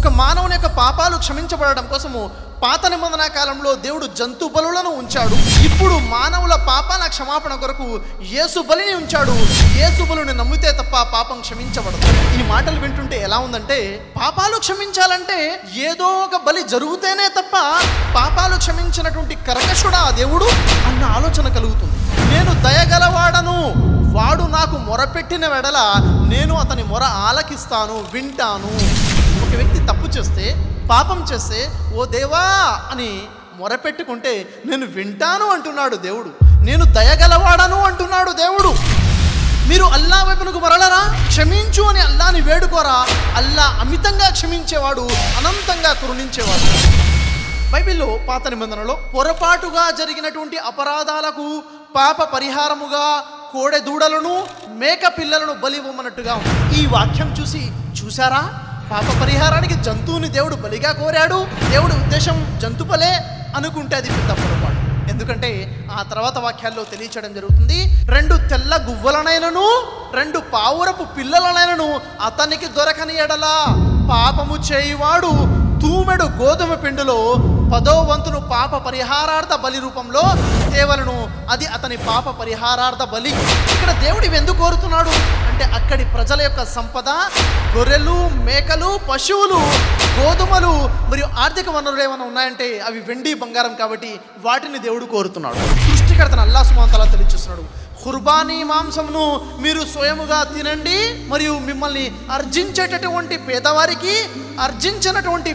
ఒక మానవుని యొక్క పాపాలు క్షమించబడడం కోసము పాత నిబంధన కాలంలో దేవుడు జంతు బలులను ఉంచాడు. ఇప్పుడు మానవుల పాపాల క్షమాపణ కొరకు యేసు బలిని ఉంచాడు. యేసు బలుని నమ్మితే తప్ప పాపం క్షమించబడదు. ఈ మాటలు వింటుంటే ఎలా ఉందంటే, పాపాలు క్షమించాలంటే ఏదో ఒక బలి జరుగుతేనే తప్ప పాపాలు క్షమించినటువంటి కర్కశుడా దేవుడు అన్న ఆలోచన కలుగుతుంది. నేను దయగలవాడను, వాడు నాకు మొరపెట్టిన వెడల నేను అతని మొర ఆలకిస్తాను, వింటాను. ఒక వ్యక్తి తప్పు చేస్తే, పాపం చేస్తే, ఓ దేవా అని మొరపెట్టుకుంటే నేను వింటాను అంటున్నాడు దేవుడు. నేను దయగలవాడను అంటున్నాడు దేవుడు. మీరు అల్లా వైపునకు మరలరా, క్షమించు అని అల్లాని వేడుకోరా. అల్లా అమితంగా క్షమించేవాడు, అనంతంగా కరుణించేవాడు. బైబిల్లో పాత నిబంధనలో పొరపాటుగా జరిగినటువంటి అపరాధాలకు పాప పరిహారముగా కోడె దూడలను, మేక పిల్లలను బలి ఇవ్వమన్నట్టుగా ఉంది. ఈ వాక్యం చూసారా, పాప పరిహారానికి జంతువుని దేవుడు బలిగా కోరాడు. దేవుడి ఉద్దేశం జంతు బలే అనుకుంటే అది పెద్ద పొరపాటు. ఎందుకంటే ఆ తర్వాత వాక్యాల్లో తెలియచేయడం జరుగుతుంది, 2 తెల్ల గువ్వలనైనను 2 పావురపు పిల్లలనైనను అతనికి దొరకని ఎడల పాపము చేయువాడు తూమెడు గోధుమ పిండిలో 10వ వంతును పాప పరిహారార్థ బలి రూపంలో తేవలను, అది అతని పాప పరిహారార్థ బలి. ఇక్కడ దేవుడు ఎందుకు కోరుతున్నాడు అంటే, అక్కడి ప్రజల యొక్క సంపద, గొర్రెలు, మేకలు, పశువులు, గోధుమలు మరియు ఆర్థిక వనరులు ఏమైనా ఉన్నాయంటే అవి వెండి, బంగారం కాబట్టి వాటిని దేవుడు కోరుతున్నాడు. సృష్టికర్తను అల్లాహ్ సుబ్హానహు వ తఆలా తెలియజేస్తున్నాడు, ఖుర్బానీ మాంసమును మీరు స్వయముగా తినండి, మరియు మిమ్మల్ని అర్జించినటువంటి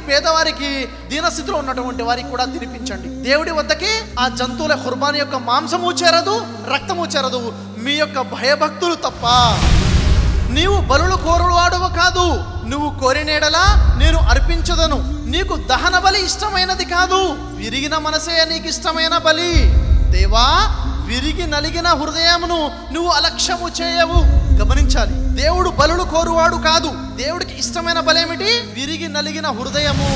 పేదవారికి దీనస్థితిలో ఉన్నటువంటి వారికి కూడా తినిపించండి. దేవుడి వద్దకి ఆ జంతువుల ఖుర్బానీ యొక్క మాంసము చేరదు, రక్తము చేరదు, మీ యొక్క భయభక్తులు తప్ప. నీవు బలులు కోరువాడవు కాదు, నువ్వు కోరినేడలా నేను అర్పించదను. నీకు దహన బలి ఇష్టమైనది కాదు, విరిగిన మనసే నీకు ఇష్టమైన బలి. దేవా, విరిగి నలిగిన హృదయమును నువ్వు అలక్ష్యము చేయవు. గమనించాలి, దేవుడు బలులు కోరువాడు కాదు. దేవుడికి ఇష్టమైన బలేమిటి? విరిగి నలిగిన హృదయము.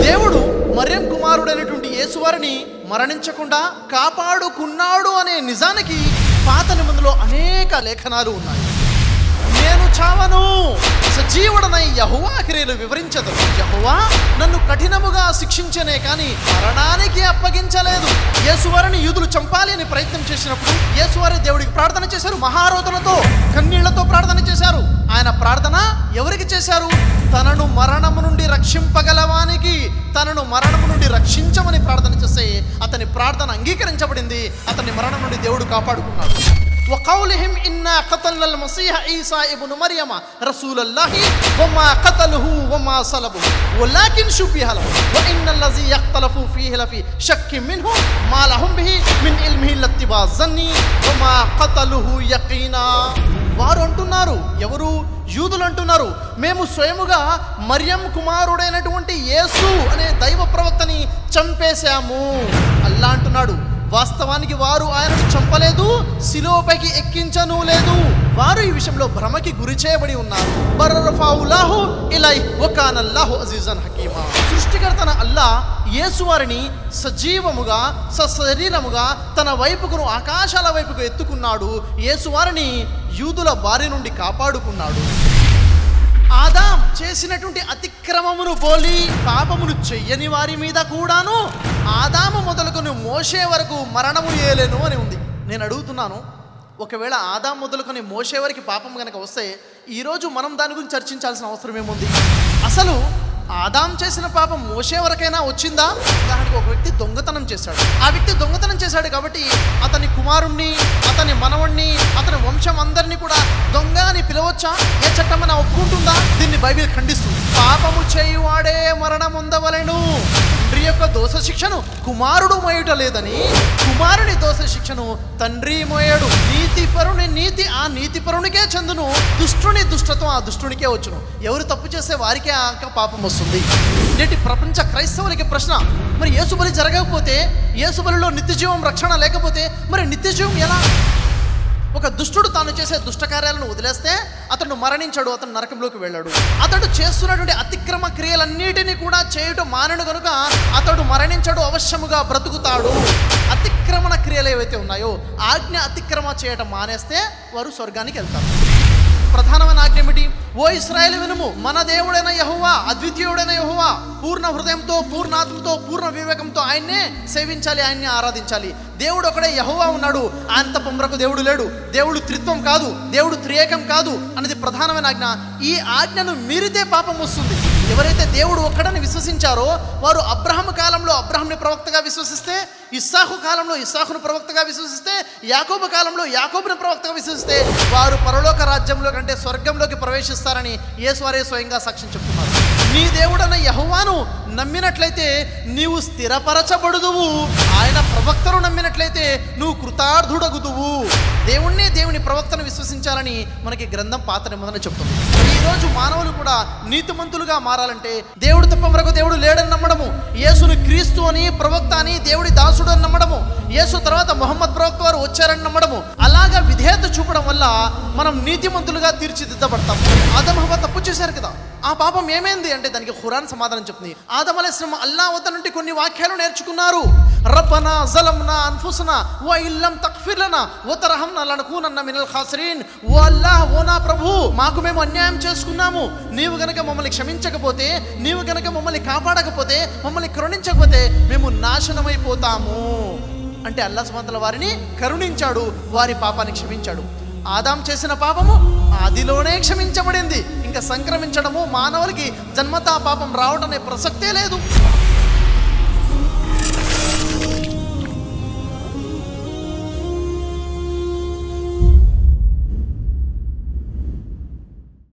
దేవుడు మరియం కుమారుడైనటువంటి యేసువారిని మరణించకుండా కాపాడుకున్నాడు అనే నిజానికి పాత నిబంధనలో అనేక లేఖనాలు ఉన్నాయి. నేను చావను, సజీవుడనై యెహోవా క్రియలు వివరించదు. యెహోవా నన్ను కఠినముగా శిక్షించనే కానీ మరణానికి అప్పగించలేదు. యేసువారిని యూదులు చంపాలి అని ప్రయత్నం చేసినప్పుడు యేసువారి దేవుడికి ప్రార్థన చేశారు. మహారోదనతో, కన్నీళ్లతో ప్రార్థన చేశారు. ఆయన ప్రార్థన ఎవరికి చేశారు? తనను మరణము నుండి రక్షింపగలవానికి, తనను మరణము నుండి రక్షించమని ప్రార్థన చేస్తే అతని ప్రార్థన అంగీకరించబడింది. అతని మరణం నుండి దేవుడు కాపాడుకున్నాడు. وقولهم إنا قتلنا المسيح عيسى ابن مريم رسول الله وما قتله وما صلبه ولكن شبه له وإن الذي يختلفوا فيه لفي شك منه ما لهم به من علمه إلا اتباع الظن وما قتله يقينا. వారు అంటున్నారు, ఎవరు? యూదులు అంటున్నారు, మేము స్వయముగా మరియం కుమారుడైనటువంటి యేసు అనే దైవ ప్రవక్తని చంపేశాము. అల్లా అంటున్నాడు, వాస్తవానికి వారు ఆయనను చంపలేదు, శిలువపైకి ఎక్కించను లేదు. వారు ఈ విషయంలో భ్రమకి గురి చేయబడి ఉన్నారు. బర్రఫావులాహు ఇలై వకానల్లాహు అజీజన్ హకీమా. సృష్టికర్తన అల్లా యేసువారిని సజీవముగా, సశరీరముగా తన వైపుకును, ఆకాశాల వైపుకు ఎత్తుకున్నాడు. యేసువారిని యూదుల బారి నుండి కాపాడుకున్నాడు. ఆదాం చేసినటువంటి అతిక్రమమును పోలి పాపమును చెయ్యని వారి మీద కూడాను ఆదాము మొదలుకొని మోషే వరకు మరణము ఏలేను అని ఉంది. నేను అడుగుతున్నాను, ఒకవేళ ఆదాం మొదలుకొని మోషే వరకు పాపం కనుక వస్తే ఈరోజు మనం దాని గురించి చర్చించాల్సిన అవసరం ఏముంది? అసలు ఆదాం చేసిన పాపం మోషే వరకైనా వచ్చిందా? ఉదాహరణకు ఒక వ్యక్తి దొంగతనం చేశాడు. ఆ వ్యక్తి దొంగతనం చేశాడు కాబట్టి అతని కుమారుణ్ణి, అతని మనవణ్ణి, అతని వంశం అందరినీ కూడా దొంగ అని పిలవచ్చా? ఏ చట్టమన్నా ఒప్పుకుంటుందా? దీన్ని బైబిల్ ఖండిస్తుంది. పాపము చేయువాడే మరణం పొందవలెను. తండ్రి యొక్క దోష శిక్షను కుమారుడు మోయుట లేదని, కుమారుని దోష శిక్షను తండ్రి మోయడు. నీతిపరుని నీతి ఆ నీతిపరునికే చెందును, దుష్టుని దుష్టత్వం ఆ దుష్టునికే వచ్చును. ఎవరు తప్పు చేస్తే వారికే ఆ పాపం వస్తుంది. నేటి ప్రపంచ క్రైస్తవులకి ప్రశ్న, మరి యేసుబలి జరగకపోతే, యేసుబలిలో నిత్యజీవం రక్షణ లేకపోతే మరి నిత్యజీవం ఎలా? ఒక దుష్టుడు తాను చేసే దుష్ట కార్యాలను వదిలేస్తే అతడు మరణించాడు, అతను నరకంలోకి వెళ్ళాడు. అతడు చేస్తున్నటువంటి అతిక్రమ క్రియలన్నిటినీ కూడా చేయటం మానడు కనుక అతడు మరణించాడు, అవశ్యముగా బ్రతుకుతాడు. అతిక్రమణ క్రియలు ఏవైతే ఉన్నాయో ఆజ్ఞ అతిక్రమ చేయటం మానేస్తే వారు స్వర్గానికి వెళ్తారు. ప్రధానమైన ఆజ్ఞ ఏమిటి? ఓ ఇశ్రాయేలు వినుము, మన దేవుడైన యెహోవా, అద్వితీయుడైన యెహోవా, పూర్ణ హృదయంతో, పూర్ణ ఆత్మతో, పూర్ణ వివేకంతో ఆయన్నే సేవించాలి, ఆయన్ని ఆరాధించాలి. దేవుడు ఒకడే యెహోవా ఉన్నాడు, అంత పొమ్మరకు దేవుడు లేడు. దేవుడు త్రిత్వం కాదు, దేవుడు త్రియేకం కాదు అనేది ప్రధానమైన ఆజ్ఞ. ఈ ఆజ్ఞను మీరితే పాపం వస్తుంది. ఎవరైతే దేవుడు ఒక్కడని విశ్వసించారో వారు అబ్రహాము కాలంలో అబ్రహాంని ప్రవక్తగా విశ్వసిస్తే, ఇస్సాకు కాలంలో ఇస్సాకును ప్రవక్తగా విశ్వసిస్తే, యాకోబు కాలంలో యాకోబుని ప్రవక్తగా విశ్వసిస్తే వారు పరలోక రాజ్యంలో కంటే స్వర్గంలోకి ప్రవేశిస్తారని యేసువారే స్వయంగా సాక్ష్యం చెప్తున్నారు. నీ దేవుడన్న యెహోవాను నమ్మినట్లయితే నీవు స్థిరపరచబడుదువు, ఆయన ప్రవక్తను నమ్మినట్లయితే నువ్వు కృతార్థుడగుదువు. దేవుణ్ణి, దేవుని ప్రవక్తను విశ్వసించాలని మనకి గ్రంథం పాత నిబంధన చెప్తుంది. ఈరోజు మానవులు కూడా నీతిమంతులుగా మారాలంటే దేవుడు తప్ప మరొక దేవుడు లేడని నమ్మడము, యేసుని క్రీస్తు అని, ప్రవక్త అని, దేవుడి దాసుడు అని నమ్మడము, యేసు తర్వాత ముహమ్మద్ ప్రవక్త వారు వచ్చారని నమ్మడము, అలాగా విధేయత చూపడం వల్ల మనం నీతిమంతులుగా తీర్చిదిద్దబడతాం. ఆదమ్ హవ్వ తప్పు చేశారు కదా, ఆ పాపం ఏమైంది అంటే దానికి ఖురాన్ సమాధానం చెప్తుంది. ఆదమ్ అలైహిస్సలాం అల్లా వద్ద నుండి కొన్ని వాక్యాలు నేర్చుకున్నారు. రబ్బనా జలమ్నా అన్ఫుసనా వ ఇల్లం తగ్ఫిర్ లనా వ తర్హమ్నా లనకూనన్న మినల్ ఖాసిరీన్. ఓ అల్లాహ్, ఓ నా ప్రభు, మాకు మేము అన్యాయం చేసుకున్నాము, నీవు గనక మమ్మల్ని క్షమించకపోతే, నీవు గనక మమ్మల్ని కాపాడకపోతే, మమ్మల్ని కరుణించకపోతే మేము నాశనమైపోతాము అంటే అల్లాహ్ సుబ్హానహు వ తఆలా వారిని కరుణించాడు, వారి పాపాన్ని క్షమించాడు. ఆదాం చేసిన పాపము ఆదిలోనే క్షమించబడింది. ఇంకా సంక్రమించడము, మానవులకి జన్మతా పాపం రావడం అనే ప్రసక్తే లేదు.